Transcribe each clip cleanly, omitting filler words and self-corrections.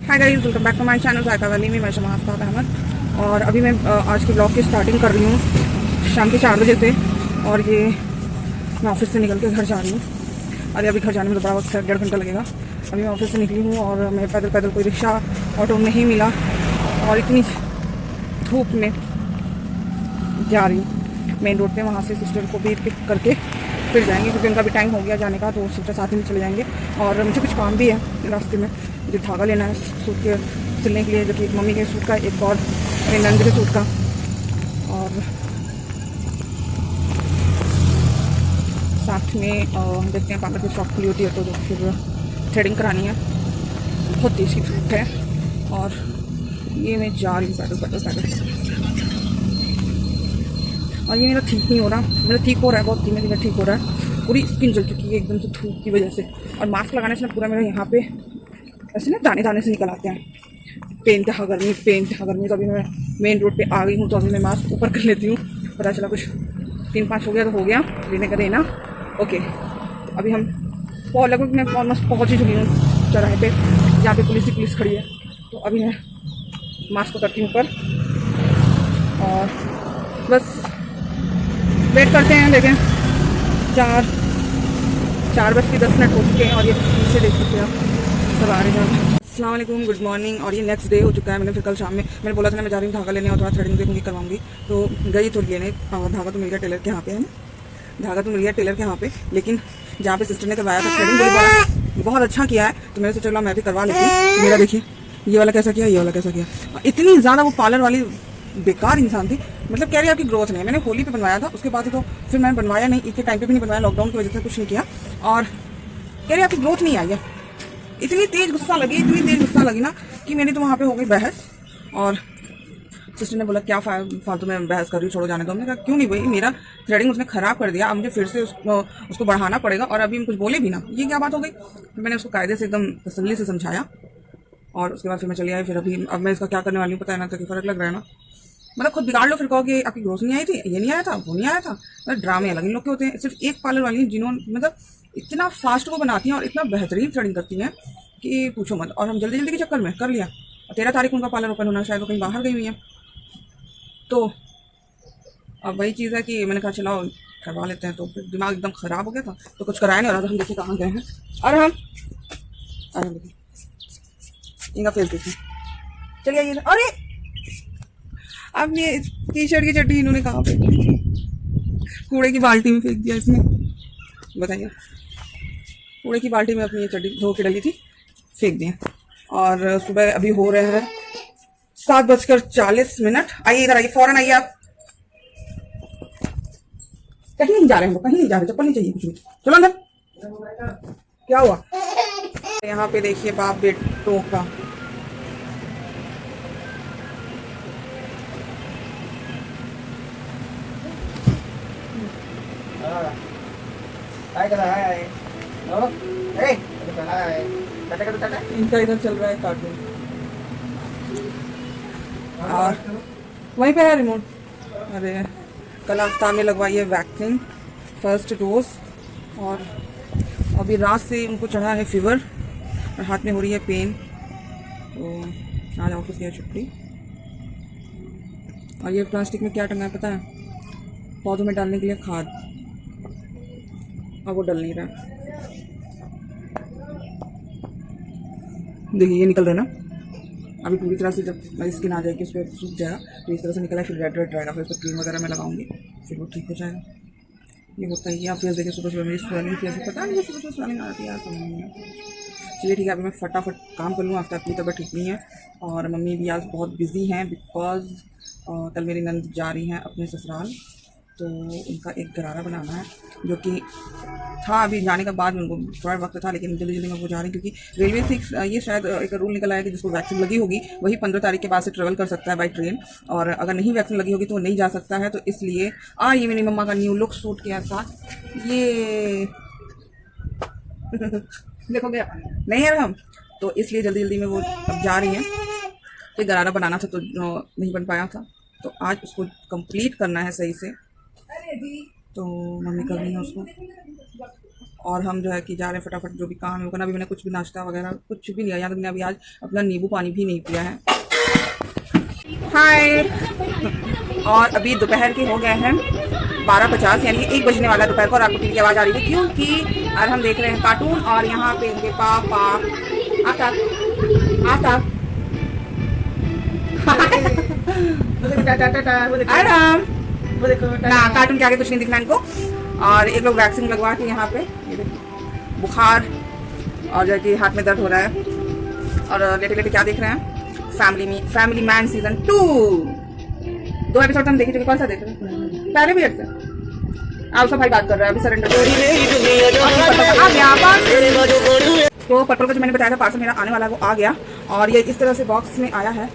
Hi guys, welcome back to my channel Zaika valley में। मैं शमा आफ्ताब अहमद और अभी मैं आज के ब्लॉग की स्टार्टिंग कर रही हूँ शाम के 4 बजे से। और ये मैं ऑफिस से निकल के घर जा रही हूँ। अरे अभी घर जाने में तो बड़ा वक्त है, 1.5 घंटा लगेगा। अभी मैं ऑफिस से निकली हूँ और मैं पैदल पैदल कोई रिक्शा ऑटो नहीं मिला और इतनी धूप में जा रही हूँ मेन रोड पे। वहाँ से सिस्टर को भी पिक करके फिर जाएंगे क्योंकि उनका भी टाइम हो गया जाने का, तो सिस्टर साथ में चले जाएंगे। और मुझे कुछ काम भी है रास्ते में, मुझे धागा लेना है सूट के सिलने के लिए, जो कि एक मम्मी के सूट का, एक और मेरे नंद के सूट का। और साथ में देखते हैं पापा की शॉप खुली होती है तो फिर थ्रेडिंग करानी है। बहुत टेस्टी सूट है। और ये मैं जा रही हूँ पैदल पैदल पैदल। और ये मेरा ठीक नहीं हो रहा, मेरा ठीक हो रहा है, बहुत धीमे धीमे ठीक हो रहा है। पूरी स्किन जल चुकी है एकदम से धूप की वजह से। और मास्क लगाने से ना पूरा मेरा यहाँ पे ऐसे ना दाने दाने से निकल आते हैं। पेन था गर्मी। तो अभी मैं मेन रोड पे आ गई हूँ, तो अभी मैं मास्क ऊपर कर लेती हूँ। पता चला कुछ 3-5 हो गया तो हो गया, लेने का देना। ओके, तो अभी हम लगभग मैं ऑलमोस्ट पहुँच ही चुकी हूँ चौराहे पे, जहाँ पे पुलिस खड़ी है। तो अभी मैं मास्क को करती हूँ ऊपर और बस वेट करते हैं। देखें 4:10 हो चुके हैं और ये पीछे देख सकते हैं आप, सब आ रहे हैं। अस्सलाम वालेकुम, गुड मॉर्निंग। और ये नेक्स्ट डे हो चुका है। मैंने फिर कल शाम में मैंने बोला था ना मैं जा रही हूँ धागा लेने और थोड़ा थ्रेडिंग देखूँगी, करवाऊँगी। तो गई थोड़ी लेने, धागा तो मिल गया टेलर के यहाँ पे, है ना, धागा तो मिल गया टेलर के यहाँ पे। लेकिन जहाँ पे सिस्टर ने करवाया था थ्रेडिंग, बोली बहुत अच्छा किया है, तो मैंने सोचा चलो मैं भी करवा लेती हूँ। मेरा देखिए ये वाला कैसा किया, ये वाला कैसा किया। इतनी ज़्यादा वो पार्लर वाली बेकार इंसान थी, मतलब कह रही आपकी ग्रोथ नहीं है। मैंने होली पे बनवाया था, उसके बाद तो फिर मैंने बनवाया नहीं, इसके टाइम पे भी नहीं बनवाया, लॉकडाउन की वजह से कुछ नहीं किया। और कह रही आपकी ग्रोथ नहीं आई है। इतनी तेज गुस्सा लगी ना कि मैंने तो वहाँ पे हो गई बहस। और सिस्टर ने बोला क्या फालतू में बहस कर रही, छोड़ो जाने दो। हमने कहा क्यों नहीं भाई, मेरा थ्रेडिंग उसने खराब कर दिया, अब मुझे फिर से उसको बढ़ाना पड़ेगा। और अभी हम कुछ बोले भी ना, ये क्या बात हो गई। फिर मैंने उसको कायदे से एकदम तसल्ली से समझाया और उसके बाद फिर मैं चली आई। फिर अब मैं इसका क्या करने वाली हूँ पता है ना, तो फर्क लग रहा है ना। मतलब खुद बिगाड़ लो फिर कहो कि आपकी ग्रोथ नहीं आई थी, ये नहीं आया था, वो नहीं आया था। मतलब ड्रामे अलग इन लोग के होते हैं। सिर्फ एक पार्लर वाली जिन्होंने मतलब इतना फास्ट को बनाती हैं और इतना बेहतरीन थ्रेडिंग करती हैं कि पूछो मत। और हम जल्दी जल्दी के चक्कर में कर लिया। और 13 तारीख उनका पार्लर ओपन होना, शायद वो कहीं बाहर गई हुई है। तो अब वही चीज़ है कि मैंने कहा चलो करवा लेते हैं। तो फिर दिमाग एकदम ख़राब हो गया था, तो कुछ कराया नहीं हो रहा था। हम देखिए कहाँ गए हैं। अरे देखिए इनका फेस देखिए, चलिए आइए। अरे अब ये टी शर्ट की चड्डी इन्होंने कहाँ पे, कूड़े की बाल्टी में फेंक दिया इसने, बताइए। कूड़े की बाल्टी में अपनी ये चड्डी धो के डली थी, फेंक दिए। और सुबह अभी हो रहे हैं 7:40। आइए इधर आइए, फौरन आइए। आप कहीं नहीं जा रहे हैं, वो कहीं नहीं जा रहे, चप्पल नहीं चाहिए कुछ भी, चलो अंदर। क्या हुआ यहाँ पे देखिए बाप बेटों का। इनका इधर चल रहा है कार्टून और वहीं पे है रिमोट। अरे कल आफ्ताब में लगवाई है वैक्सीन, फर्स्ट डोज। और अभी रात से उनको चढ़ा है फीवर और हाथ में हो रही है पेन। तो आज ऑफिस गया छुट्टी। और ये प्लास्टिक में क्या टंगा है पता है, पौधों में डालने के लिए खाद, और वो डल नहीं रहा। देखिए ये निकल रहा है ना, अभी पूरी तरह से जब स्किन आ जाएगी उस पर सूख जाएगा तो इस तरह से निकला, फिर रेड रहेगा। फिर उस पर क्रीम वगैरह मैं लगाऊंगी, फिर वो ठीक हो जाएगा। ये होता है। या फेस देखिए सुबह मेरी स्वेलिंग फेस पता नहीं सुबह स्वेलिंग आती है, समझ नहीं आता। चलिए ठीक है, अभी मैं फटाफट काम कर लूँ। आफ्टर अपनी तबीयत ठीक नहीं है और मम्मी भी आज बहुत बिजी हैं बिकॉज कल मेरी नंद जा रही हैं अपने ससुराल। तो उनका एक गरारा बनाना है, जो कि था अभी जाने का बाद में उनको थोड़ा वक्त था, लेकिन जल्दी जल्दी में वो जा रही हैं। क्योंकि रेलवे से ये शायद एक रूल निकल आया कि जिसको वैक्सीन लगी होगी वही 15 तारीख के बाद से ट्रेवल कर सकता है बाई ट्रेन, और अगर नहीं वैक्सीन लगी होगी तो वो नहीं जा सकता है। तो इसलिए ये मेरी मम्मा का न्यू लुक सूट के साथ ये देखोगे नहीं है हम, तो इसलिए जल्दी जल्दी में वो अब जा रही हैं। कोई गरारा बनाना था तो नहीं बन पाया था, तो आज उसको कंप्लीट करना है सही से। तो मम्मी कर रही है उसको। और हम जो है कि जा रहे हैं फटाफट जो भी काम है करना। अभी मैंने कुछ भी नाश्ता वगैरह कुछ भी लिया, यहाँ तक मैंने अभी आज अपना नींबू पानी भी नहीं पिया है। हाय, और अभी दोपहर के हो गए हैं 12:50, यानी 1 बजने वाला दोपहर को, और आपको टीवी की आवाज़ आ रही थी क्योंकि और हम देख रहे हैं कार्टून। और यहाँ पे इनके पापा आफ्ताब आराम ना, कार्टून के आगे कुछ नहीं दिखना इनको। और एक लोग वैक्सीन लगवा के यहाँ पे बुखार और जो कि हाथ में दर्द हो रहा है। और लेटे लेटे क्या देख रहे हैं, फैमिली मैन सीजन 2 2 एपिसोड हम देखे चुके। कौन सा देख रहे हैं? पहले भी देखते हैं। आलसा भाई बात कर रहा है अभी सरेंडर। तो पर्पल का जो मैंने बताया था पार्सल मेरा आने वाला है वो आ गया, और ये इस तरह से बॉक्स में आया है,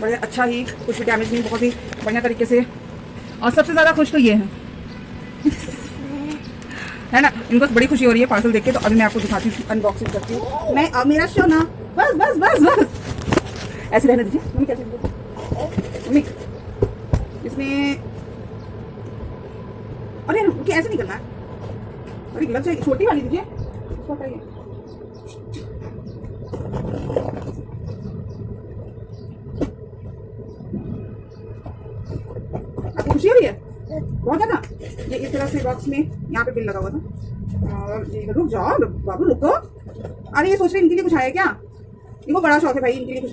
बड़े अच्छा ही, कुछ भी डैमेज नहीं, बहुत ही बढ़िया तरीके से। और सबसे ज़्यादा खुश तो ये है ना, इनको बड़ी खुशी हो रही है पार्सल देख के। तो अभी मैं आपको दिखाती हूँ, अनबॉक्सिंग करती हूँ मैं। अब मेरा शो ना, बस बस बस बस ऐसे रहने दीजिए। मम्मी कैसे, मम्मी इसमें, अरे ऐसे नहीं करना है, अरे लग जाएगी, छोटी वाली दीजिए इसको, हटाइए। आपको खुशी हो रही है बहुत ज़्यादा। ये इस तरह से बॉक्स में यहाँ पे बिल लगा हुआ था, और ये रुक जाओ बाबू रुको। अरे ये सोच रहे इनके लिए कुछ आया क्या, इनको बड़ा शौक है भाई इनके लिए कुछ।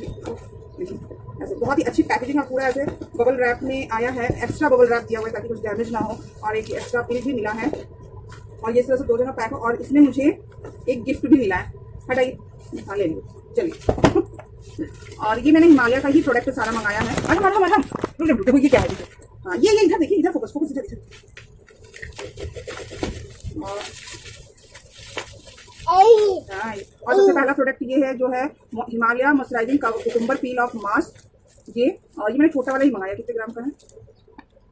ऐसे बहुत ही अच्छी पैकेजिंग है, पूरा ऐसे बबल रैप में आया है, एक्स्ट्रा बबल रैप दिया हुआ है ताकि कुछ डैमेज ना हो। और एक एक्स्ट्रा बिल भी मिला है, और ये इस तरह से 2 जगह पैक है। और इसमें मुझे एक गिफ्ट भी मिला है, हटाइए, हाँ ले लीजिए, चलिए। और ये मैंने हिमालय का ही प्रोडक्ट सारा मंगाया है। अरे मैडम देखो ये क्या है, हाँ ये इधर देखिए, इधर फोकस इधर। और सबसे पहला प्रोडक्ट ये है जो है Himalaya moisturising cucumber peel of mask. ये मैंने छोटा वाला ही मंगाया, कितने ग्राम का है,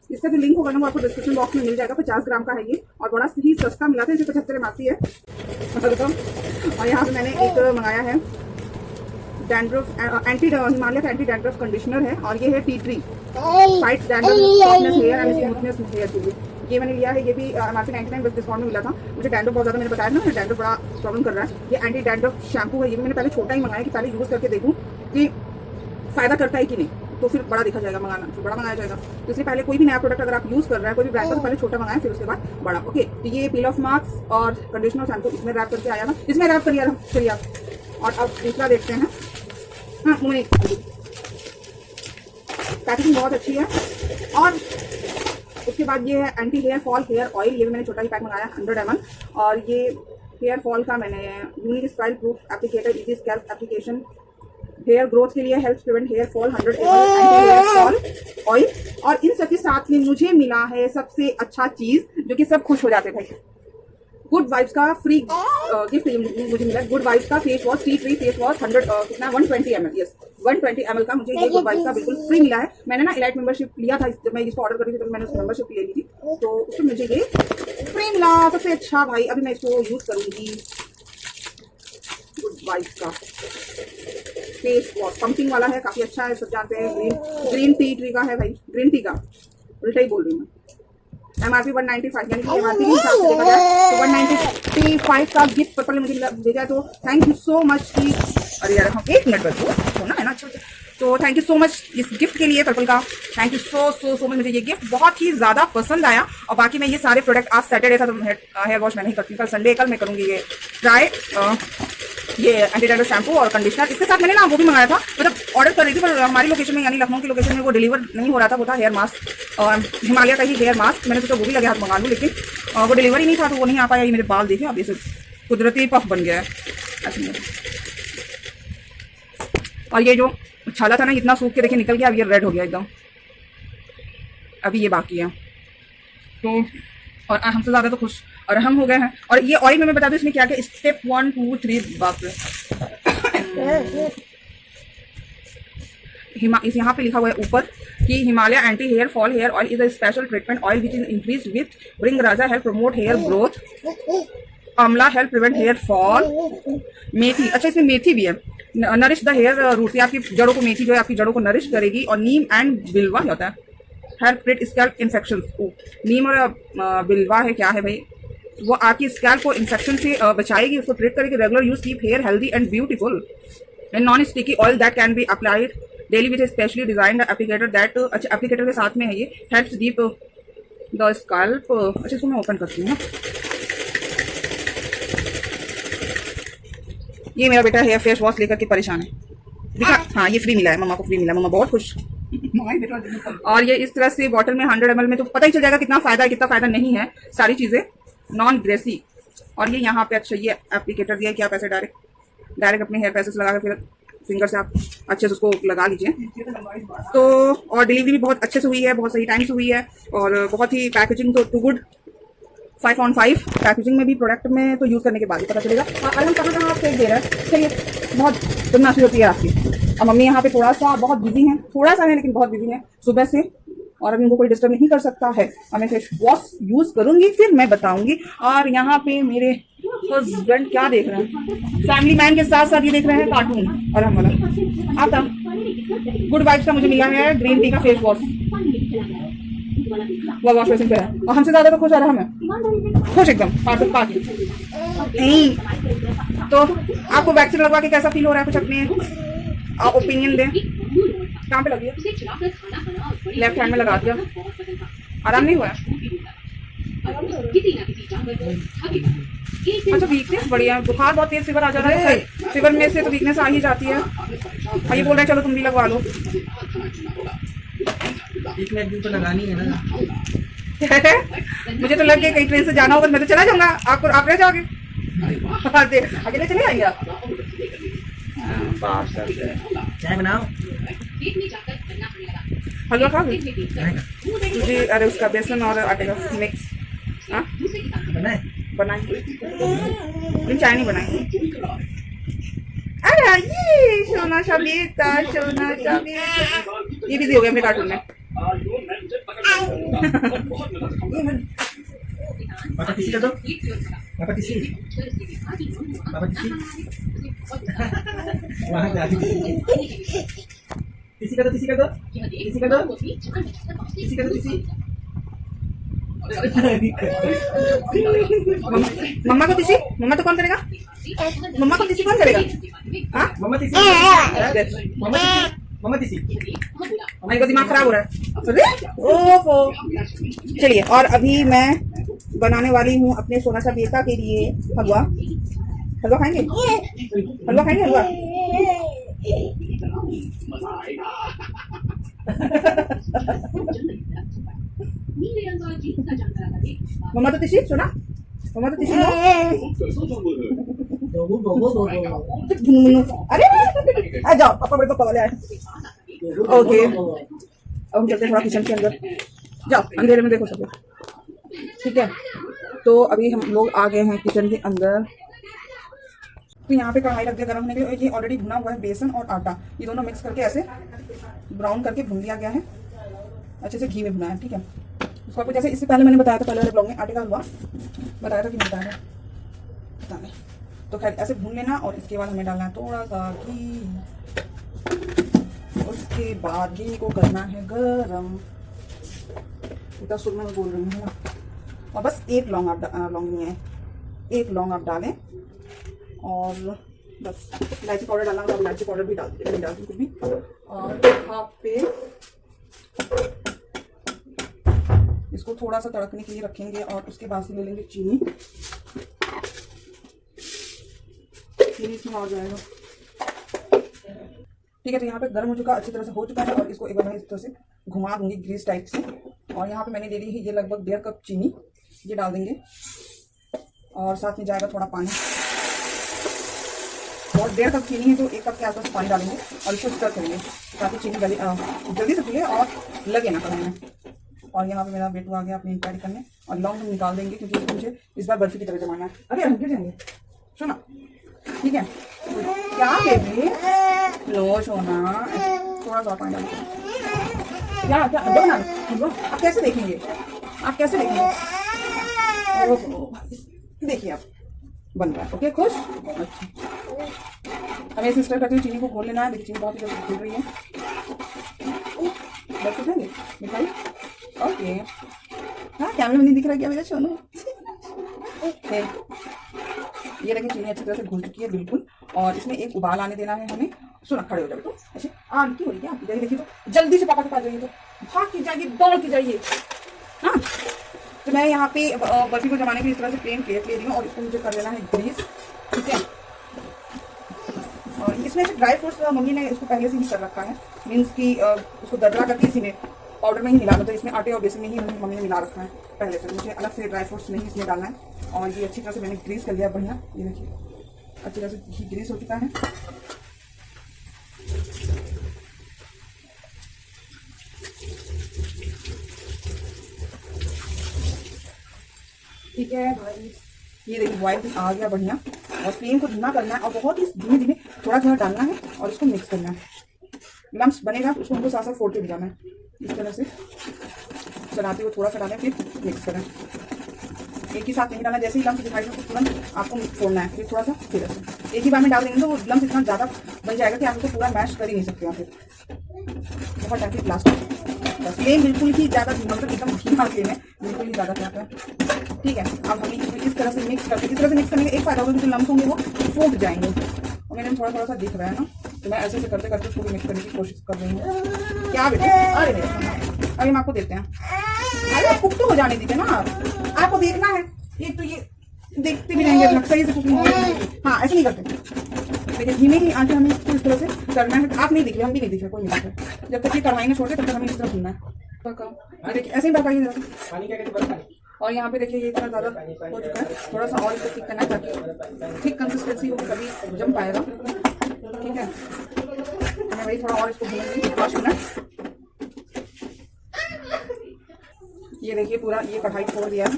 इसका जो लिंक होगा ना वो आपको डिस्क्रिप्शन बॉक्स में मिल जाएगा। 50 ग्राम का है ये, और बड़ा ही सस्ता मिला था, इसे 75 एमआरपी है। और यहाँ पे मैंने एक मंगाया है डैंड्रफ हिमालय का एंटी डैंड्रफ कंडीशनर है, और ये है tea tree fight dandruff hair and smoothness hair के लिए। ये मैंने लिया है, ये भी एमआरपी 99 बस डिस्काउंट में मिला था। मुझे डैंड्रफ बहुत ज़्यादा, मैंने बताया ना, मुझे डैंड्रफ बड़ा प्रॉब्लम कर रहा है। ये एंटी डैंड्रफ शैम्पू है, ये भी मैंने पहले छोटा ही मंगाया कि पहले यूज़ करके देखूँ कि फ़ायदा करता है कि नहीं, तो फिर बड़ा देखा जाएगा, फिर बड़ा मंगाया जाएगा। तो इसलिए पहले कोई भी नया प्रोडक्ट अगर आप यूज़ कर रहे हैं कोई भी ब्रांड का, तो पहले छोटा मंगाएं फिर उसके बाद बड़ा। ओके, तो ये पील ऑफ मास्क और कंडीशनर शैम्पू इसमें रैप करके आया था, इसमें रैप करिए चलिए आप। और अब दूसरा देखते हैं, हाँ मुझे पैकेजिंग बहुत अच्छी है। और उसके बाद ये है anti hair fall hair oil, ये भी मैंने छोटा ही पैक मंगाया 100 ml। और ये हेयर फॉल का मैंने unique style proof applicator, easy scalp application, hair growth के लिए, help prevent hair fall, 100 ml anti hair fall oil. और इन सबके साथ में मुझे मिला है सबसे अच्छा चीज जो कि सब खुश हो जाते भाई, गुड वाइब्स का फ्री गिफ्ट मुझे मिला। गुड वाइब्स का face wash, tea tree face wash 120 ml, yes 120 ml का मुझे ये गुड वाइब्स का बिल्कुल फ्री मिला है। मैंने ना इलाइट मेंबरशिप लिया था, जब मैं इसको ऑर्डर करी थी तो मैंने उसकी मेंबरशिप ले ली थी, तो उसमें मुझे ये फ्री मिला सबसे अच्छा भाई। अभी मैं इसको यूज करूंगी, गुड वाइब्स का फेस वॉश पंपिंग वाला है, काफी अच्छा है, सब जानते हैं। ग्रीन टी ट्री का है भाई, ग्रीन टी का उल्टा ही बोल रही हूँ मैं। एमआरपी 195, यानी कि एमआरपी के हिसाब से देखा जाए तो 195 का गिफ्ट पर्पल ने मुझे भेजा है, तो थैंक यू सो मच की। अरे यार हम 1 मिनट बस होना है ना, अच्छा। तो थैंक यू सो मच इस गिफ्ट के लिए पर्पल का, थैंक यू सो मच। मुझे ये गिफ्ट बहुत ही ज़्यादा पसंद आया। और बाकी मैं ये सारे प्रोडक्ट, आज सैटरडे था तो हेयर वॉश मैं नहीं करती, कल संडे, कल मैं करूँगी ये ट्राई, ये एंटी डैंड्रफ शैम्पू और कंडीशनर। इसके साथ मैंने ना वो भी मंगाया था, मतलब ऑर्डर कर रही थी, पर हमारी लोकेशन में यानी लखनऊ की लोकेशन में वो डिलीवर नहीं हो रहा था। वो था हेयर मास्क, हिमालय का ही हेयर मास्क। मैंने सोचा वो भी लगे हाथ मंगा लूँ, लेकिन वो डिलीवर ही नहीं था, तो वो नहीं आ पाया। ये मेरे बाल देखे, अब ये कुदरती पफ बन गया है ऐसे। और ये जो छाला था ना, इतना सूख के देखिए निकल गया, अब ये रेड हो गया एकदम। अभी ये बाकी है, तो और हमसे ज़्यादा तो खुश और हम हो गए हैं। और ये ऑयल में मैं बता दूं इसमें क्या क्या स्टेप 1 2 3 बाप रे, इस यहाँ पे लिखा हुआ है ऊपर कि Himalaya anti hair fall hair oil is a special treatment oil which is increase with bhringraj help promote hair growth, amla help prevent hair fall, methi, अच्छा इसमें मेथी भी है, नरिश द हेयर रूट, आपकी जड़ों को, मेथी जो है आपकी जड़ों को नरिश करेगी। और नीम एंड बिल्वा होता है, हेल्प ट्रीट स्कैल्प इन्फेक्शन। नीम और बिल्वा है, क्या है भाई, वो आपकी स्कैल्प को इन्फेक्शन से बचाएगी, उसको ट्रीट करेगी। Regular use keep hair healthy and beautiful and non sticky oil that can be applied daily with specially designed applicator that, अच्छा एप्लीकेटर के साथ में है ये, हेल्प्स डीप द स्कैल्प। अच्छा इसको मैं ओपन करती हूँ ना। ये मेरा बेटा हेयर फेस वॉश लेकर के परेशान है, दिखा। हाँ ये फ्री मिला है, मम्मा को फ्री मिला, मम्मा बहुत खुश। और ये इस तरह से बॉटल में 100 ml में, तो पता ही चल जाएगा कितना फायदा है कितना फायदा नहीं है, सारी चीजें नॉन ग्रेसी। और ये यहाँ पे अच्छा ये एप्लीकेटर दिया कि आप ऐसे डायरेक्ट अपने हेयर पैसेस लगा कर फिर फिंगर से आप अच्छे से उसको लगा लीजिए। तो और डिलीवरी भी बहुत अच्छे से हुई है, बहुत सही टाइम से हुई है, और बहुत ही पैकेजिंग तो टू गुड, 5/5 पैकेजिंग में भी प्रोडक्ट में तो यूज़ करने के बाद ही पता चलेगा। और हम कहाँ आप फेंक दे रहे हैं, चलिए बहुत बदमाशी होती है आपकी। और मम्मी यहाँ पे थोड़ा सा बहुत बिजी हैं, थोड़ा सा है लेकिन बहुत बिजी है सुबह से, और अभी उनको कोई डिस्टर्ब नहीं कर सकता है। और मैं फेस वॉश यूज़ करूँगी फिर मैं बताऊँगी। और यहाँ पे मेरे हस्बैंड क्या देख रहे हैं, फैमिली मैन के साथ साथ ये देख रहे हैं कार्टून। और हम बोला आता गुड वाइब्स का मुझे मिला है ग्रीन टी का फेस वॉश, वो वॉश बेसिन पे है, और हमसे ज्यादा तो खुश आ रहा है, हमें खुश एकदम पार्सल पार्टी। नहीं तो आपको वैक्सीन लगवा के कैसा फील हो रहा है, कुछ अपने ओपिनियन दें। कहाँ पे लगी है? लेफ्ट हैंड में लगा दिया, आराम नहीं हुआ है? अच्छा वीकनेस बढ़िया, बुखार बहुत तेज, फीवर आ जा रहा है, फीवर में से तो वीकनेस आ ही जाती है। और ये बोल रहे हैं चलो तुम भी लगवा लो। एक दिन तो लगानी है ना। मुझे तो लग गया कहीं ट्रेन से जाना होगा, मैं तो चला जाऊंगा, आप रह जाओगे, अकेले चले आएंगे आप। चाय बनाओ, हलवा खाओगे? मुझे अरे उसका बेसन और आटे का मिक्स बनाए, लेकिन चाय नहीं बनाई। अरे ये सोना शबीता, सोना शबीता, ये बिजी हो गया अपने कार्टून में। पापा किसी का दो, पापा किसी, पापा किसी, वहाँ जा किसी का दो, किसी का दो, किसी का दो, किसी का दो, किसी। मम्मा को किसी, मम्मा तो कौन करेगा, मम्मा को किसी कौन करेगा? हाँ मम्मा किसी, मम्मा किसी, मम्मा किसी। हमारे को दिमाग खराब हो रहा है। ओफो चलिए, और अभी मैं बनाने वाली हूँ अपने सोना सा बेटा के लिए हलवा। हलवा खाएंगे, हलवा खाएंगे, हलवा। मम्मा तो तिशी सुना, मम्मा तो तिशी अरे आ जाओ, पापा बड़े पापा वाले आए। ओके अब हम चलते हैं थोड़ा किचन के अंदर, जाओ अंधेरे में देखो सब लोग, ठीक है। तो अभी हम लोग आ गए हैं किचन के अंदर। तो यहाँ पे कढ़ाई रख दिया गर्म होने के लिए, ये ऑलरेडी भुना हुआ है बेसन और आटा, ये दोनों मिक्स करके ऐसे ब्राउन करके भून लिया गया है, अच्छे से घी में भुना है, ठीक है। उसको आपको जैसे इससे पहले मैंने बताया था, पहले वाले ब्लॉग में आटे का हलवा बताया था कि नहीं बताया था, पता नहीं। तो खैर ऐसे भून लेना, और इसके बाद हमें डालना है थोड़ा सा घी, उसके बाद घी को करना है गरम, इतना शुरू में बोल रही हूँ। और बस एक लौंग आप लौंग नहीं है, एक लौंग आप डालें, और बस इलायची पाउडर डालना होगा, इलायची पाउडर भी डाल दी कुछ भी। और यहाँ पे इसको थोड़ा सा तड़कने के लिए रखेंगे, और उसके बाद से ले लेंगे चीनी, चीनी इसमें और जाएगा, ठीक है। तो यहाँ पे गर्म हो चुका, अच्छी तरह से हो चुका है, और इसको एक बार मैं इस तरह से घुमा दूंगी ग्रीस टाइप से। और यहाँ पे मैंने ले ली है ये लगभग 1.5 कप चीनी, ये डाल देंगे, और साथ में जाएगा थोड़ा पानी, और 1.5 कप चीनी है तो 1 कप के आसपास पानी डालेंगे, और इसको स्टर करेंगे ताकि चीनी जल्दी से खुले और लगे ना कढ़ाई में। और यहाँ पे मेरा बेटू आ गया अपनी इंक्वायरी करने, और लौंग हम निकाल देंगे क्योंकि मुझे इस बार बर्फी की तरह जमाना है। अरे हम गिर जाएंगे, सुना, ठीक है। क्या बेबी, लो सोना, थोड़ा सा पानी डालते, क्या क्या बना, आप कैसे देखेंगे, आप कैसे देखेंगे, देखिए आप बन रहा है, ओके खुश। अच्छा हमें सिस्टर करते हुए चीनी को घोल लेना है, देखिए चीनी बहुत ही जल्दी घुल रही है, बस उठाएंगे मिठाई, ओके। हाँ कैमरे में नहीं दिख रहा क्या मेरा सोनू, है। ये देखिए चीनी अच्छी तरह से घुल चुकी है बिल्कुल, और इसमें एक उबाल आने देना है हमें। सुना, खड़े हो जाए तो ऐसे आंटी हो रही है, आंटी जाइए, देखिए तो जल्दी से पापा के पास जाइए, तो भाग के जाइए, दौड़ के जाइए। हाँ, तो मैं यहाँ पे बर्फी को जमाने के लिए इस तरह से प्लेन प्लेट ले रही हूँ, और इसको मुझे कर लेना है ग्रीस। ठीक है, और इसमें से ड्राई फ्रूट्स मम्मी ने इसको पहले से ही कर रखा है, मीन्स कि उसको दरदरा करके इसी में पाउडर में ही मिला, मतलब इसमें आटे और बेसन में ही मम्मी ने मिला रखा है पहले से, मुझे अलग से ड्राई फ्रूट्स नहीं इसमें डालना है। और ये अच्छी तरह से मैंने ग्रीस कर लिया बढ़िया, ये देखिए अच्छी तरह से घी ग्रीस हो चुका है। ठीक है भाई, ये देखिए बॉयल आ गया बढ़िया, और फ्लेम को धीमा करना है, और बहुत ही धीमे धीमे थोड़ा थोड़ा डालना है, और इसको मिक्स करना है। लम्स बनेगा तो उसको हमको साथ साथ फोड़ते भी जाना है, इस तरह से चलाते हुए थोड़ा सा डालें, फिर मिक्स करें। एक ही साथ नहीं डालना, जैसे ही लम्स दिखाई दे तो तुरंत आपको फोड़ना है, फिर थोड़ा सा, फिर ऐसे एक ही बार में डाल देंगे तो वो लम्स इतना ज़्यादा बन जाएगा कि आप उसको पूरा मैश कर ही नहीं सकते। फिर बहुत टाइम लास्ट बस फ्लेम बिल्कुल ही ज़्यादा धीमा, मतलब एकदम धीमा फ्लेम है, बिल्कुल ही ज़्यादा क्या है। ठीक है, अब हम इस तरह से मिक्स करते हैं। इस तरह से मिक्स करने का एक फायदा होगा कि जो लम्स होंगे वो फूट जाएंगे, और मेरे थोड़ा थोड़ा सा दिख रहा है ना, तो मैं ऐसे करते करते उसको भी मिक्स करने की कोशिश कर रही हूँ। क्या बेटे, अरे बेटे अभी हम आपको देते हैं, अरे कुक तो हो जाने दीजिए ना, आपको देखना है, एक तो ये देखते भी रहेंगे अपना सही से कुकिंग हो रही है। हाँ, ऐसे नहीं करते, लेकिन धीमे ही आंटी हमें इसको इस तरह से करना है। आप नहीं दिख रहे, हम भी नहीं दिख रहे, कोई नहीं दिख रहा, जब तक ये कढ़ाई में छोड़ दे तब तक हमें इस तरह भूनना है। पका, देखिए ऐसे ही पकाइए। और यहाँ पे देखिए ये इतना ज़्यादा हो चुका है, थोड़ा सा और इसको ठीक करना है ताकि ठीक कंसिस्टेंसी हो, कभी जम पाएगा। ठीक है, मैं वही थोड़ा और इसको भूनूंगी 5 मिनट। ये देखिए पूरा ये कढ़ाई छोड़ दिया है,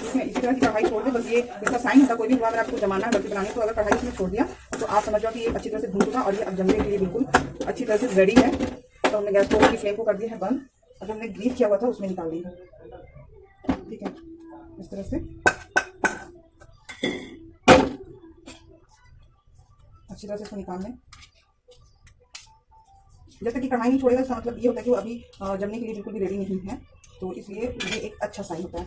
इसमें इस तरह की कढ़ाई छोड़ दे, बस ये इसका साइन होता, कोई भी हुआ अगर आपको जमाना है बर्फी बनाने, तो अगर कढ़ाई इसमें छोड़ दिया तो आप समझ जाओ कि ये अच्छी तरह से भून चुका, और ये अब जमने के लिए बिल्कुल अच्छी तरह से रेडी है। तो हमने गैस की फ्लेम को कर दिया है बंद, और जो हमने ग्रीस किया हुआ था उसमें निकाल दिया। ठीक है, इस तरह से अच्छी तरह से इसको निकाल लें। जब तक कि कढ़ाई नहीं छोड़ेगा इसका मतलब ये होता है कि वो अभी जमने के लिए बिल्कुल भी रेडी नहीं है, तो इसलिए ये एक अच्छा साइन होता है।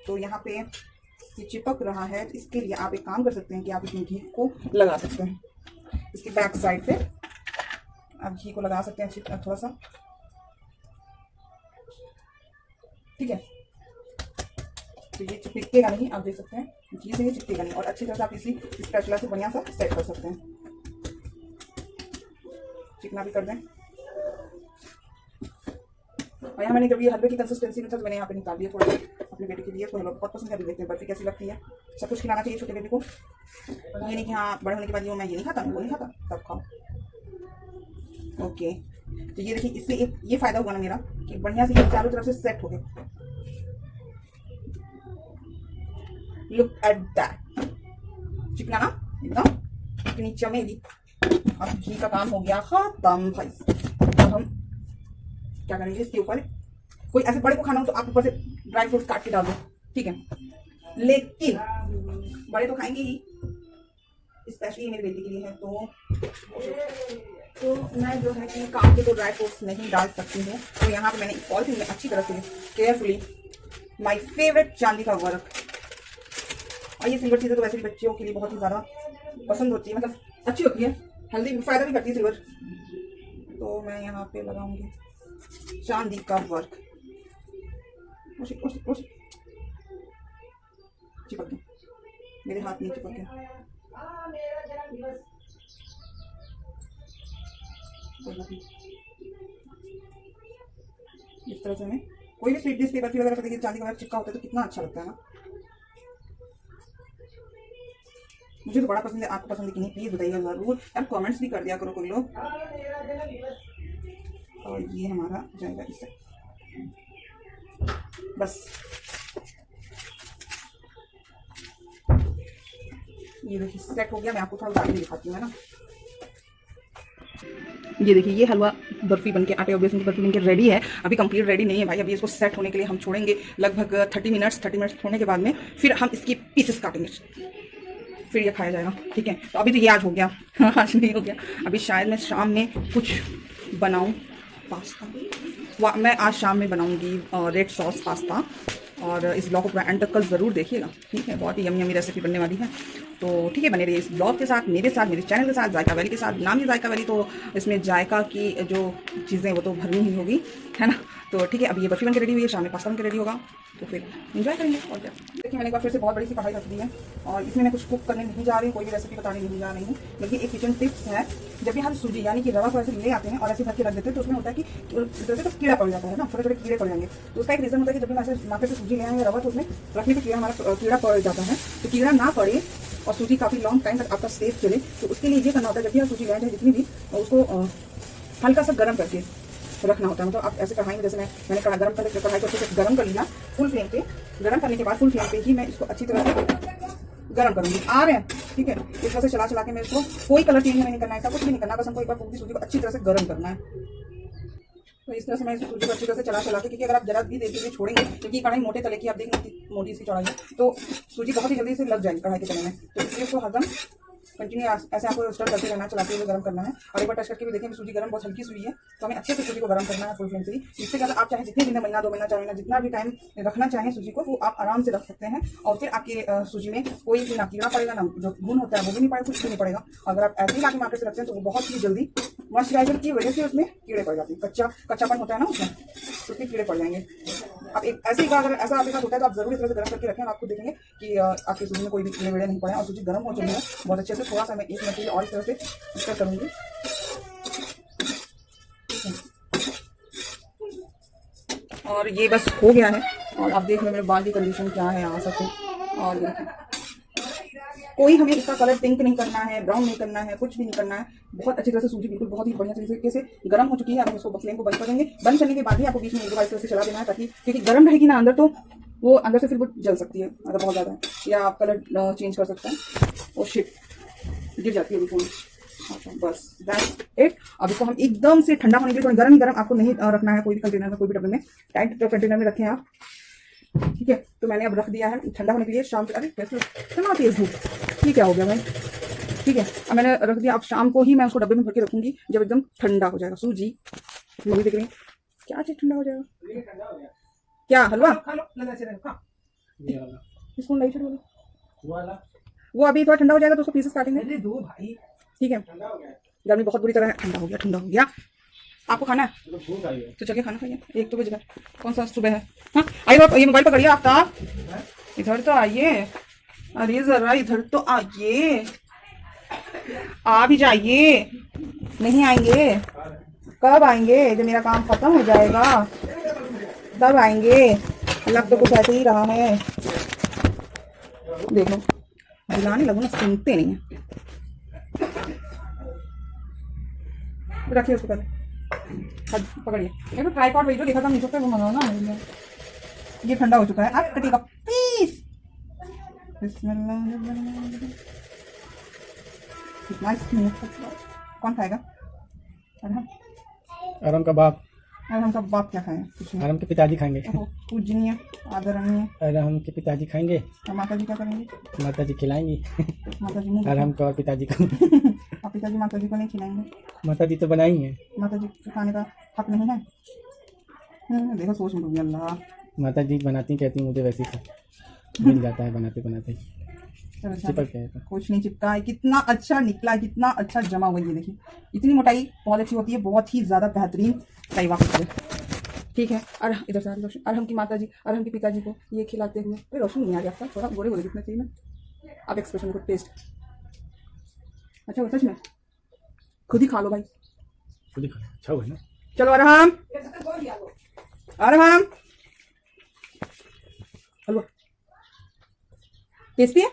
तो यहाँ पे ये चिपक रहा है, तो इसके लिए आप एक काम कर सकते हैं कि आप इसमें घी को लगा सकते हैं, इसकी बैक साइड पे आप घी को लगा सकते हैं थोड़ा सा। ठीक है, तो ये चिपकेगा नहीं, आप देख सकते हैं घी से ये चिपकेगा नहीं, और अच्छी तरह से आप इसी स्पैचुला से बढ़िया सा सेट कर सकते हैं। चिकना भी कर दें, और यहाँ मैंने जब ये हलवे की कंसिस्टेंसी में था तो मैंने यहाँ पे निकाल दिया थोड़ा अपने बेटे के लिए। तो लोग बहुत पसंद है, देखते हैं बर्फी कैसी लगती है। सब कुछ खिलाना चाहिए छोटे बेबी को, ये नहीं कि हाँ बड़े होने के बाद ये मैं ये नहीं खाता, वो नहीं खाता, तब खाओ। ओके, तो ये देखिए इससे एक ये फायदा हुआ ना मेरा कि बढ़िया से ये चारों तरफ से सेट हो गया। लुक एट दैट, चिकना ना एकदम इतनी चमेली। अब घी का काम हो गया खत्म भाई। अब हम क्या करेंगे, इसके ऊपर कोई ऐसे बड़े को खाना हो तो आप ऊपर से ड्राई फ्रूट्स काट के डाल दो। ठीक है, लेकिन बड़े तो खाएंगे ही, स्पेशली मेरे बेटे के लिए है, तो मैं जो है कि काम के तो ड्राई फ्रूट्स नहीं डाल सकती हूँ। तो यहाँ पे मैंने पॉलिथीन में अच्छी तरह से केयरफुली माय फेवरेट चांदी का वर्क, और ये सिल्वर चीज़ें तो वैसे भी बच्चियों के लिए बहुत ही ज़्यादा पसंद होती है, मतलब अच्छी होती है, हेल्दी फायदा भी करती है सिल्वर। तो मैं यहाँ पे लगाऊंगी चांदी का वर्क। चिपक गया मेरे हाथ में, चिपक गया। इस तरह से हमें कोई भी स्वीट डिश पे बर्फी वगैरह पर देखिए चांदी का वर्क चिपका होता है तो कितना अच्छा लगता है ना। मुझे तो बड़ा पसंद है, आपको पसंद है कि नहीं प्लीज बताइएगा जरूर, यार कमेंट्स भी कर दिया करो कोई लोग। और ये हमारा जाएगा इससे बस। ये देखिए सेट हो गया, मैं आपको थोड़ा उतार के दिखाती हूँ, है ना। ये देखिए ये हलवा बर्फी बनके, आटे और बेसन की बर्फी बनके रेडी है। अभी कंप्लीट रेडी नहीं है भाई, अभी इसको सेट होने के लिए हम छोड़ेंगे लगभग 30 मिनट्स होने के बाद में फिर हम इसकी पीसेस काटेंगे, फिर ये खाया जाएगा। ठीक है, तो अभी तो ये आज हो गया आज नहीं हो गया। अभी शायद मैं शाम में कुछ बनाऊं पास्ता, मैं आज शाम में बनाऊंगी रेड सॉस पास्ता, और इस ब्लॉग को पूरा एंड तक कल ज़रूर देखिएगा, ठीक है। बहुत ही यमी यमी रेसिपी बनने वाली है, तो ठीक है बने रहिए इस ब्लॉग के साथ, मेरे चैनल के साथ, जायका वैली के साथ। नाम ही जायका वैली, तो इसमें जायका की जो चीज़ें वो तो भरनी ही होगी, है ना। तो ठीक है, अब ये बर्फी बन के रेडी हुई है, शाम में पास्ता बन के रेडी होगा, तो फिर एंजॉय करेंगे। और क्या, देखिए मैंने एक बार फिर से बहुत बड़ी सी कढ़ाई रख दी है, और इसमें मैं कुछ कुक करने नहीं जा रही हूँ, कोई भी रेसिपी बताने नहीं जा रही हूँ, बल्कि एक किचन टिप्स है। जब भी हम सूजी यानी कि रवा को ऐसे ले आते हैं और ऐसे भर के रख देते हैं, तो उसमें होता है कि जैसे तो कीड़ा पड़ जाता है ना, छोटे छोटे कीड़े पड़ जाएंगे। तो उसका एक रीज़न होता है कि जब हम ऐसे मार्केट से सूजी ले आएंगे रवा, तो उसमें रखने से हमारा कीड़ा पड़ जाता है। तो कीड़ा ना पड़े और सूजी काफ़ी लॉन्ग टाइम तक आपका सेफ चले, तो उसके लिए ये करना होता है, जब भी आप सूजी ले आए जितनी भी, उसको हल्का सा गर्म करके रखना होता है। मतलब आप ऐसे कढ़ाई में, जैसे मैंने गर्म कर कढ़ाई को अच्छे से गर्म कर लिया फुल फ्लेम पे। गर्म करने के बाद फुल फ्लेम पे ही मैं इसको अच्छी तरह से गर्म करूंगी। आ रहे हैं, ठीक है। इस तरह से चला चला के मेरे को कोई कलर चेंज नहीं करना है, ऐसा कुछ भी नहीं करना, बस हमको एक बार पूरी सूजी को अच्छी तरह से गर्म करना है। तो इस तरह से मैं सूजी को अच्छी तरह से चला चला के, क्योंकि अगर आप जरा भी देर के लिए छोड़ेंगे, क्योंकि कढ़ाई मोटे तले की, आप देखेंगे मोटी इसकी चढ़ाई है, तो सूजी बहुत ही जल्दी से लग जाएगी कढ़ाई के तले में। तो इसलिए उसको हरदम कंटिन्यू ऐसे आपको स्टर करते रहना, चलाते हुए गर्म करना है। और एक बार टच करके भी देखें कि सूजी गर्म बहुत हल्की सूजी है, तो हमें अच्छे से सूजी को गर्म करना है फुल फ्लेम से ही। इससे ज़्यादा आप चाहे जितने दिन, महीना 2 महीना 4 महीना, जितना भी टाइम रखना चाहें सूजी को, वो आप आराम से रख सकते हैं। और फिर आपके सूजी में कोई भी ना कीड़ा पड़ेगा, ना जो घुन होता है वो भी नहीं पड़ेगा, कुछ भी नहीं पड़ेगा। अगर आप ऐसे ही लाके मार्केट से रखते हैं, तो वो बहुत ही जल्दी मॉइस्चराइजर की वजह से उसमें कीड़े पड़ जाते हैं, कच्चापन होता है ना उसमें, तो उसमें कीड़े पड़ जाएंगे। आप एक ऐसे ही अगर ऐसा आपके साथ होता है, तो आप जरूर इस तरह से गर्म करके रखें, और आपको देखेंगे कि आपकी सूजी में कोई भी कीड़े वीड़े नहीं पड़े, और सूजी गर्म हो चुकी है बहुत अच्छे से। थोड़ा सा मैं 1 मिनट के लिए और इस तरह से स्टर करूंगी। और ये बस हो गया है, और आप देख रहे हैं मेरे बाल की कंडीशन क्या है यहाँ से। और कोई हमें इसका कलर पिंक नहीं करना है, ब्राउन नहीं करना है, कुछ भी नहीं करना है। बहुत अच्छी तरह से सूजी बिल्कुल बहुत ही बढ़िया तरीके से गर्म हो चुकी है। अब इसको फ्लेम को बंद कर देंगे। बंद करने के बाद ही आपको बीच में एक बार इस तरह से चला देना है, ताकि क्योंकि गर्म रहेगी ना अंदर, तो वो अंदर से फिर वो जल सकती है अगर बहुत ज़्यादा है, या आप कलर चेंज कर सकते हैं। और शिट, गिर जाती है बिल्कुल। बस दैट्स इट। अब इसको हम एकदम से ठंडा होने के लिए, गर्म ही गर्म आपको नहीं रखना है, कोई भी कंटेनर में, कोई भी डब्बे में, टाइट कंटेनर में रखें आप, ठीक है। तो मैंने अब रख दिया है ठंडा होने के लिए। शाम को, अरे कैसे इतना तेज धूप, ये क्या हो गया भाई, ठीक है। अब मैंने रख दिया। अब शाम को ही मैं उसको डब्बे में भर के रखूंगी, जब एकदम ठंडा हो जाएगा। सूजी मम्मी देख रही क्या चीज ठंडा हो जाएगा, क्या हलवा, इसको नहीं छोड़ो, वो अभी थोड़ा ठंडा हो जाएगा तो उसको पीसेस काटेंगे, ठीक है। गर्मी बहुत बुरी तरह है। ठंडा हो गया, ठंडा हो गया। आपको खाना है तो चलिए खाना खाइए, 1 तो बज गया, कौन सा सुबह है। हाँ आइए, आप ये मोबाइल पकड़िए आफ्ताब, इधर तो आइए, अरे जरा इधर तो आइए, आ भी जाइए। नहीं आएंगे, कब आएंगे, जब मेरा काम खत्म हो जाएगा तब आएंगे। लग तो कुछ ऐसे ही रहा है, देखो बुलाने लगो ना, सुनते नहीं है। रखिए उसको पहले, पकड़िए। देखो ट्राइपॉड भेजो, देखा था मीशो पे, वो मंगाओ ना। ये ठंडा हो चुका है, अब कटिएगा प्लीज। कौन खाएगा? अरहम का बाप। अरहम का बाप क्या खाएगा? अरहम के पिताजी खाएंगे। पूजनीय आदरणीय अरहम के पिताजी खाएंगे। माता जी क्या करेंगे? माता जी खिलाएंगी माता जी अरहम को और पिताजी को। और पिताजी माता जी को नहीं खिलाएंगे? माता जी तो बनाई है, माता जी खाने का हक नहीं है। देखो सोच में अल्लाह, माता जी बनाती कहती मुझे वैसे ही मिल जाता है बनाते बनाते। चिपक गया था, कुछ नहीं चिपका है। कितना अच्छा निकला, कितना अच्छा जमा हुआ। ये देखिए, इतनी मोटाई बहुत अच्छी होती है, बहुत ही ज्यादा बेहतरीन तैवा है, ठीक है। और इधर से रोशन, अरहम की माता जी, अरहम के पिताजी को ये खिलाते हुए। रोशन नहीं आ गया आपका, थोड़ा गोरे गोरे दिखना चाहिए ना। अब एक्सप्रेशन को टेस्ट अच्छा, सच में खुद ही खा लो भाई, खुद ही खा, अच्छा हुआ ना। चलो अरहम, अरहम हलवा टेस्टी है।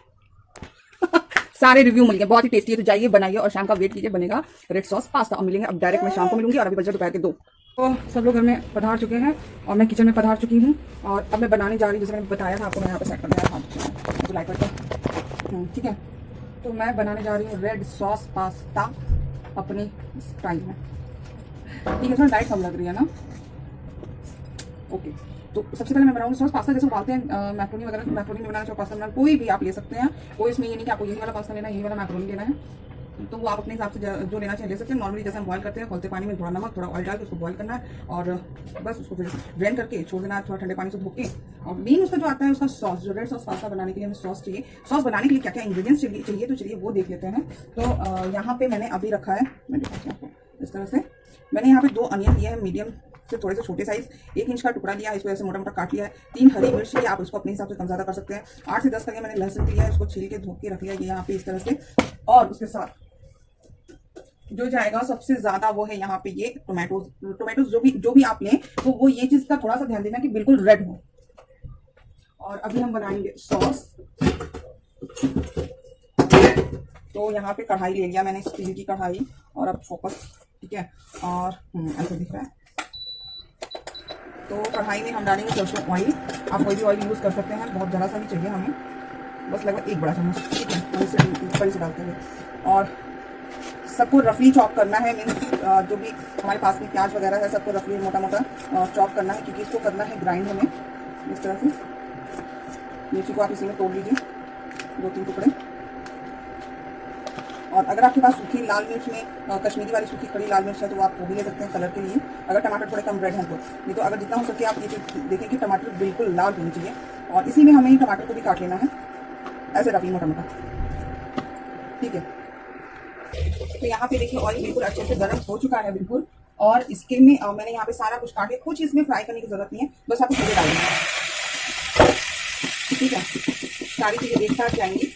सारे रिव्यू मिल गए, बहुत ही टेस्टी है। तो जाइए बनाइए, और शाम का वेट कीजिए, बनेगा रेड सॉस पास्ता। और मिलेंगे अब डायरेक्ट, मैं शाम को मिलूंगी, और अभी बजे दोपहर के 2। तो सब लोग घर में पधार चुके हैं, और मैं किचन में पधार चुकी हूँ, और अब मैं बनाने जा रही हूँ। जैसे मैंने बताया था आपको, मैं यहाँ पर सेट कर दिया था तो लाइट करके, ठीक है। तो मैं बनाने जा रही हूँ रेड सॉस पास्ता अपनी स्टाइल में, ठीक है। थोड़ा डाइट कम लग रही है ना, ओके। तो सबसे पहले मैं बनाऊंगी सॉस पास्ता, जैसे उबालते हैं मैक्रोनी वगैरह। मैक्रोनी में बनाना चाहो, पास्ता बनाना, कोई भी आप ले सकते हैं। कोई इसमें ये नहीं कि आपको यही वाला पास्ता लेना है, यही वाला मैक्रोनी लेना है। तो वो आप अपने हिसाब से जो लेना चाहिए ले सकते हैं। नॉर्मली जैसे हम बॉयल करते हैं, खोलते पानी में थोड़ा नमक, थोड़ा ऑयल डाल के उसको बॉयल करना है, और बस उसको फिर ड्रेन करके छोड़ देना है, थोड़ा ठंडे पानी से धो के। और मेन उसका जो आता है उसका सॉस, जो रेड सॉस पास्ता बनाने के लिए हमें सॉस चाहिए। सॉस बनाने के लिए क्या क्या इंग्रेडिएंट्स चाहिए तो चलिए वो देख लेते हैं। तो यहाँ पे मैंने अभी रखा है, मैं दिखाती हूँ आपको इस तरह से। मैंने यहाँ पे 2 अनियन लिए हैं मीडियम से थोड़े से छोटे साइज, 1 इंच का टुकड़ा लिया है, इसको ऐसे मोटा मोटा काट लिया है। 3 हरी मिर्च लिए, आप उसको अपने हिसाब से कम ज़्यादा कर सकते हैं। 8 से 10 कलियाँ मैंने लहसुन लिया है, उसको छील के धो के रख लिया है यहाँ पे इस तरह से। और उसके साथ जो जाएगा सबसे ज्यादा वो है यहाँ पे ये टोमेटोज जो भी आप लें तो वो ये चीज का थोड़ा सा ध्यान देना कि बिल्कुल रेड हो। और अभी हम बनाएंगे सॉस। तो यहाँ पे कढ़ाई ले लिया मैंने, स्टील की कढ़ाई, और अब फोकस, ठीक है। और ऐसे दिख रहा है। तो कढ़ाई में हम डालेंगे सरसों ऑयल। आप कोई भी ऑयल यूज कर सकते हैं, बहुत जरा सा भी चाहिए हमें, बस लगभग 1 बड़ा चम्मच, ठीक है। ऊपर से डालते हुए और सबको रफली चॉप करना है। मीन्स जो भी हमारे पास में प्याज वगैरह है सबको रफली मोटा मोटा चॉप करना है, क्योंकि इसको करना है ग्राइंड हमें इस तरह से। मिर्ची को आप इसी में तोड़ लीजिए 2-3 टुकड़े। और अगर आपके पास सूखी लाल मिर्च में कश्मीरी वाली सूखी खड़ी लाल मिर्च है तो आप वो भी ले सकते हैं कलर के लिए, अगर टमाटर थोड़े कम रेड हैं तो। नहीं तो अगर जितना हो सके आप ये चीज़ देखें कि टमाटर बिल्कुल लाल होनी चाहिए। और इसी में हमें टमाटर को भी काट लेना है ऐसे रफली मोटा मोटा, ठीक है। तो यहाँ पे देखिए ऑयल बिल्कुल अच्छे से गर्म हो चुका है बिल्कुल। और इसके में मैंने यहाँ पे सारा कुछ काटे, कुछ इसमें फ्राई करने की जरूरत नहीं है, बस आपको चीज़ें डालनी है, ठीक है। सारी चीज़ें एक साथ जाएंगी।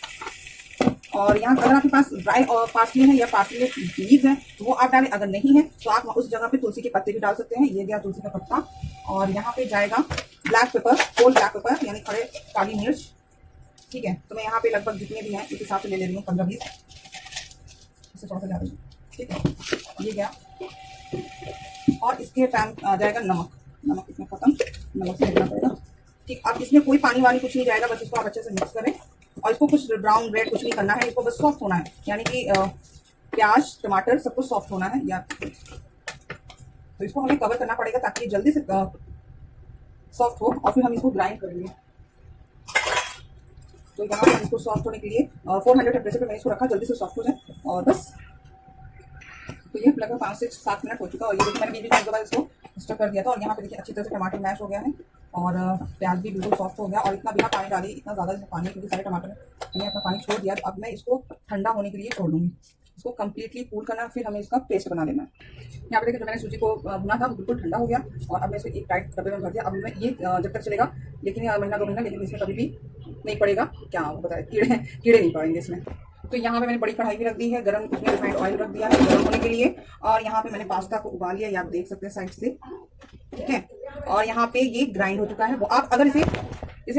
और यहाँ अगर आपके पास ड्राई पार्सली है या पार्सली लीव्स है तो वो आप डालें, अगर नहीं है तो आप उस जगह पे तुलसी के पत्ते भी डाल सकते हैं। ये गया तुलसी का पत्ता। और यहाँ पे जाएगा black pepper, whole black pepper यानी खड़े काली मिर्च, ठीक है। तो मैं यहाँ पे लगभग जितने भी हैं इस हिसाब से ले रही हूँ, 15-20, इससे थोड़ा सा ज़्यादा, ठीक है। ये गया। और इसके टाइम जाएगा नमक इसमें खत्म, नमक से लगना पड़ेगा, ठीक। अब इसमें कोई पानी वानी कुछ नहीं जाएगा, बस इसको आप अच्छे से मिक्स करें। और इसको कुछ ब्राउन रेड कुछ नहीं करना है, इसको बस सॉफ्ट होना है, यानी कि प्याज टमाटर सब कुछ सॉफ्ट होना है या। तो इसको हमें कवर करना पड़ेगा ताकि जल्दी से सॉफ्ट हो, और फिर हम इसको ग्राइंड करेंगे। तो यहाँ पर इसको सॉफ्ट होने के लिए 400 टेम्परेचर पे मैंने इसको रखा, जल्दी से सॉफ्ट हो जाए। और बस तो ये लगभग 5 से 7 मिनट हो चुका। और ये देखिए मैंने बीच में एक बार इसको स्टफ कर दिया था। और यहाँ पे देखिए अच्छी तरह से टमाटर मैश हो गया है और प्याज भी बिल्कुल सॉफ्ट हो गया। और इतना बिना पानी डाली, इतना ज़्यादा इसमें पानी है क्योंकि सारे टमाटर मैंने अपना पानी छोड़ दिया। अब मैं इसको ठंडा होने के लिए छोड़ दूँगी, इसको कम्प्लीटली कूल करना, फिर हमें इसका पेस्ट बना लेना है। यहाँ पे देखिए जो मैंने सूजी को भुना था वो बिल्कुल ठंडा हो गया। और अब मैं इसको एक टाइट डब्बे में भर दिया। अब मैं ये जब तक चलेगा, लेकिन महीना 2 महीना, लेकिन इसमें कभी भी नहीं पड़ेगा, क्या वो बताए, कीड़े नहीं पड़ेंगे इसमें। तो यहाँ पे मैंने बड़ी कढ़ाई भी रख दी है गरम, उसमें रिफाइंड ऑयल रख दिया है गर्म होने के लिए। और यहाँ पे मैंने पास्ता को उबाल लिया, ये आप देख सकते हैं साइड से, ठीक है। और यहाँ पे ये ग्राइंड हो चुका है। वो आप अगर इसे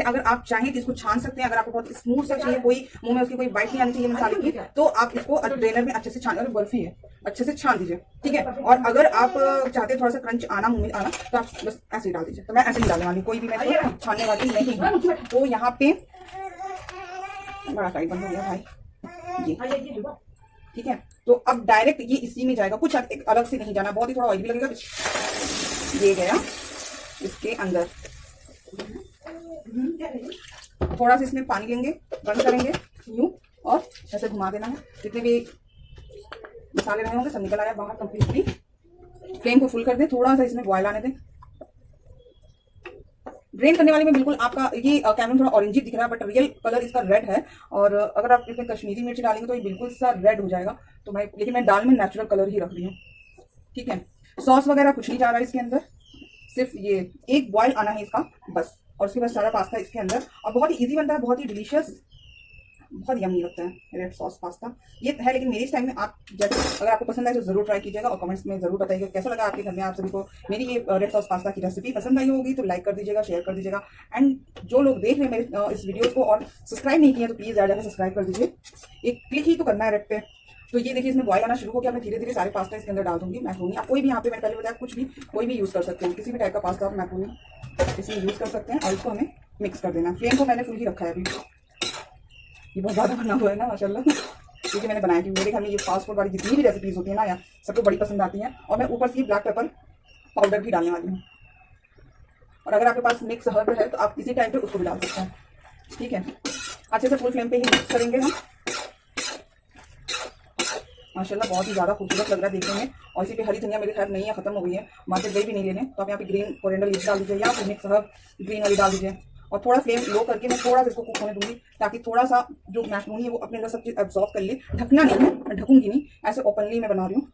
अगर आप चाहें तो इसको छान सकते हैं। अगर आपको बहुत स्मूथ सा चाहिए, कोई मुंह में उसकी कोई बाइट नहीं आनी चाहिए मसाले की, तो आप इसको ड्रेनर में अच्छे से छान, बर्फी है अच्छे से छान दीजिए, ठीक है। और अगर आप चाहते हैं थोड़ा सा क्रंच आना मुंह में आना तो आप बस ऐसे ही डाल दीजिए। तो मैं ऐसे ही डालने वाली, कोई भी मैं तो छानने वाली नहीं हूँ। तो यहाँ पे बड़ा टाइट बंद हो गया भाई ये, ठीक है। तो अब डायरेक्ट ये इसी में जाएगा, कुछ एक अलग से नहीं जाना, बहुत ही थोड़ा ऑयल भी लगेगा। ये गया इसके अंदर, थोड़ा सा इसमें पानी लेंगे, बंद करेंगे यूं और ऐसे घुमा देना है। जितने भी मसाले रहे होंगे सब निकल आया बाहर कंप्लीटली। फ्लेम को फुल कर दे, थोड़ा सा इसमें बॉयल आने दें। ड्रेन करने वाले में बिल्कुल आपका ये कैमरा थोड़ा ऑरेंजी दिख रहा है, बट रियल कलर इसका रेड है। और अगर आप इसमें कश्मीरी मिर्ची डालेंगे तो ये बिल्कुल सा रेड हो जाएगा। तो लेकिन मैं दाल में नेचुरल कलर ही रख रही हूँ, ठीक है। सॉस वगैरह कुछ नहीं जा रहा है इसके अंदर, सिर्फ ये एक बॉयल आना है इसका बस। और उसके बाद सारा पास्ता इसके अंदर, और बहुत ही इजी बनता है, बहुत ही डिलीशियस, बहुत यम्मी लगता है रेड सॉस पास्ता ये है। लेकिन मेरी स्टाइल में आप जैसे अगर आपको पसंद आए तो जरूर ट्राई कीजिएगा और कमेंट्स में जरूर बताइएगा कैसा लगा आपके घर में। आप सभी को मेरी ये रेड सॉस पास्ता की रेसिपी पसंद आई होगी तो लाइक कर दीजिएगा, शेयर कर दीजिएगा। एंड जो लोग देख रहे हैं मेरे इस वीडियो को और सब्सक्राइब नहीं किया तो प्लीज़ जाकर सब्सक्राइब कर दीजिए, एक क्लिक ही तो करना है रेड पे। तो ये देखिए इसमें बॉयल आना शुरू हो गया। मैं धीरे धीरे सारे पास्ता इसके अंदर डाल दूंगी। मैक्रोनी आप कोई भी यहाँ पे मैंने पहले बताया कुछ भी कोई भी यूज़ कर सकते हैं, किसी भी टाइप का पास्ता आप मैक्रोनी इसमें यूज़ कर सकते हैं। और इसको हमें मिक्स कर देना। फ्लेम को मैंने फुल ही रखा है अभी, ये बहुत ज़्यादा बना हुआ है ना माशाल्लाह, क्योंकि मैंने बनाया कि मेरे घर में ये फास्ट फूड वाली जितनी भी रेसिपीज़ होती है ना यार सबको बड़ी पसंद आती हैं। और मैं ऊपर से ब्लैक पेपर पाउडर भी डालने वाली हूँ। और अगर आपके पास मिक्स हर्ब है तो आप इसी टाइम पे उसको भी डाल सकते हैं, ठीक है। अच्छे से फुल फ्लेम पे ही मिक्स करेंगे हम। माशाल्लाह बहुत ही ज़्यादा खूबसूरत लग रहा है देखने में। और इसी पे हरी धनिया मेरे खैर नहीं है, खत्म हो गई है, मार्केट गई भी नहीं लेने, तो आप यहाँ पे ग्रीन कोरिएंडर लीव्स डाल दीजिए या फिर मिक्स हर्ब ग्रीन वाली डाल दीजिए। और थोड़ा फ्लेम लो करके मैं थोड़ा सा इसको कुक होने दूंगी, ताकि थोड़ा सा जो मैक्रोनी है वो अपने अंदर सब चीज़ एब्जॉर्ब कर ले। ढकना नहीं है, मैं ढकूंगी नहीं, ऐसे ओपनली मैं बना रही हूँ।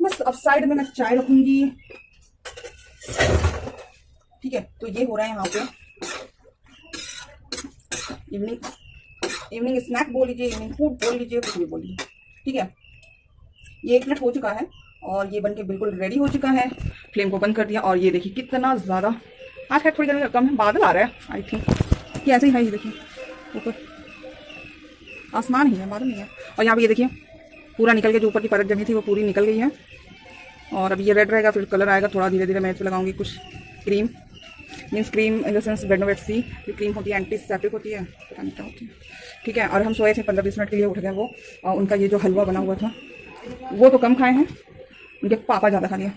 बस अब साइड में मैं चाय रखूंगी। ठीक है, तो ये हो रहा है यहाँ पे इवनिंग स्नैक बोल लीजिए, इवनिंग फूड बोल लीजिए, कुछ भी बोल लीजिए। ठीक है, ये 1 मिनट हो चुका है और ये बनके बिल्कुल रेडी हो चुका है। फ्लेम को बंद कर दिया और ये देखिए कितना ज़्यादा, आज खैर थोड़ी गर्मी कम है, बादल आ रहा है आई थिंक कि ऐसे ही है। ये देखिए ऊपर आसमान ही है, बादल नहीं है। और यहाँ पे ये देखिए पूरा निकल के, जो ऊपर की परत जमी थी वो पूरी निकल गई है। और अब ये रेड रहेगा, फिर कलर आएगा थोड़ा धीरे धीरे। मैं इस पर लगाऊंगी कुछ cream, means cream in the sense बेडनोवेट सी, ये क्रीम होती है एंटीसेप्टिक होती है, पता नहीं क्या होती है। ठीक है, और हम सोए थे 15-20 मिनट के लिए, उठ गए वो। और उनका ये जो हलवा बना हुआ था वो तो कम खाए हैं, उनके पापा ज़्यादा खा लिए।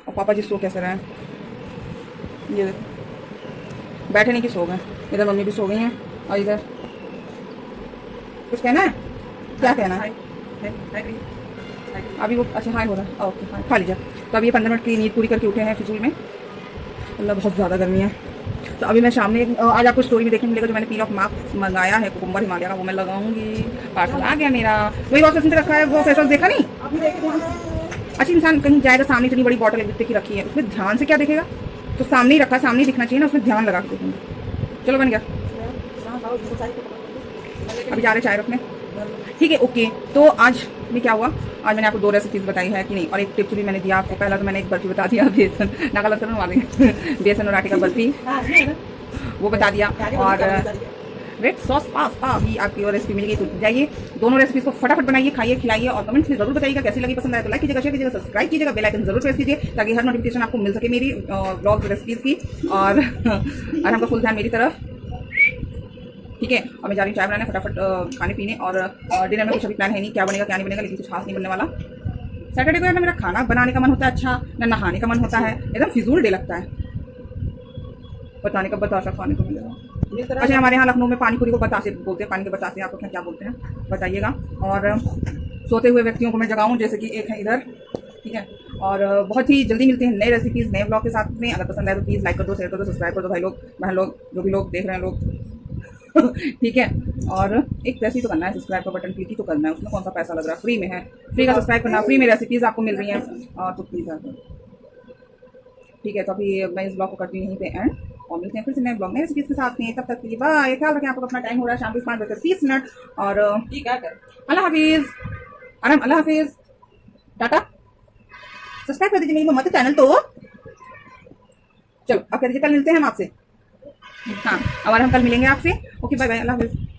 और पापा जी सो कैसे रहे हैं, ये देखो बैठे नहीं कि सो गए। इधर मम्मी भी सो गई हैं और इधर कुछ कहना है, क्या कहना है अभी वो? अच्छा हाई हो रहा है, ओके हाई, खा लीजिए। तो अभी ये 15 मिनट की नींद पूरी करके उठे हैं फिजूल में। अल्लाह बहुत ज़्यादा गर्मी है। तो अभी मैं शाम में आज आपको स्टोरी में देखने मिलेगा, जो मैंने पील ऑफ मास्क मंगाया है कुकुम्बर हिमालय का, वो मैं लगाऊंगी। पार्सल आ गया मेरा, वही वॉश बेसिन पे रखा है। वो फेस वॉश देखा नहीं? अच्छा, इंसान कहीं जाएगा, सामने इतनी बड़ी बॉटल एक की रखी है, उसमें ध्यान से क्या देखेगा? तो सामने ही रखा, सामने ही दिखना चाहिए ना, उसमें ध्यान लगा के देखेंगे। चलो बन गया, अभी जा रहे चाय रखने। ठीक है, ओके। तो आज में क्या हुआ, आज मैंने आपको 2 रेसिपीज़ बताई है कि नहीं, और एक टिप्स भी मैंने दिया आपको। पहला तो मैंने एक बर्फी बता दिया, बेसन नागा लगता वाली बेसन और आटे का बर्फी, वो बता दिया। और रेड सॉस पास्ता भी आपकी और रेसिपी मिल गई। तो जाइए दोनों रेसिपीज़ को फटाफट बनाइए, खाइए, खिलाइए और कमेंट्स में जरूर बताइएगा कैसी लगी। पसंद आए तो लाइक कीजिएगा, शेयर कीजिएगा, सब्सक्राइब कीजिएगा, बेल आइकन जरूर प्रेस कीजिए, ताकि हर नोटिफिकेशन आपको मिल सके मेरी ब्लॉग्स रेसिपीज़ की। और हमका फुल ध्यान मेरी तरफ। ठीक है, और मैं जा रही हूँ चाय बनाने, फटाफट खाने पीने। और डिनर में कुछ अभी प्लान है नहीं, क्या बनेगा क्या नहीं बनेगा, लेकिन कुछ खास नहीं बनने वाला। सैटरडे को ना मेरा खाना बनाने का मन होता है, अच्छा ना नहाने का मन होता है, एकदम फिजूल डे लगता है। बताने का बताशा खाने को मिलेगा। अच्छा, हमारे यहाँ लखनऊ में पानी पूरी को बतासे बोलते हैं, पानी के बतासे आपको क्या बोलते हैं बताइएगा। और सोते हुए व्यक्तियों को मैं जगाऊँ, जैसे कि एक है इधर। ठीक है, और बहुत ही जल्दी मिलते हैं नए रेसिपीज़ नए ब्लॉग के साथ में। अगर पसंद आए तो प्लीज़ लाइक कर दो, शेयर कर दो, सब्सक्राइब कर दो भाई लोग बहन लोग, जो भी लोग देख रहे हैं लोग। ठीक है, और एक प्रेस ही तो करना है, सब्सक्राइब का बटन क्लिक ही तो करना है, उसमें कौन सा पैसा लग रहा है, फ्री में है, फ्री का सब्सक्राइब करना, फ्री में रेसिपीज़ आपको मिल रही हैं, तो प्लीज़ आ जाओ। ठीक है, तो अभी मैं इस ब्लॉग को करती हूँ यहीं पे एंड, और मिलते हैं फिर से नए ब्लॉग में रेसिपीज़ के साथ में। तब तक के लिए बाय, ख्याल रखें, आपको अपना टाइम हो रहा है शाम के 5:30 और अल्लाह हाफिज़, आराम, अल्लाह हाफिज़, टाटा। सब्सक्राइब कर दीजिए मेरी मम्मा के चैनल। तो चलो अब कह दीजिए कल मिलते हैं हम आपसे। हाँ, और हम कल मिलेंगे आपसे। ओके बाय बाय, अल्लाह हाफिज़।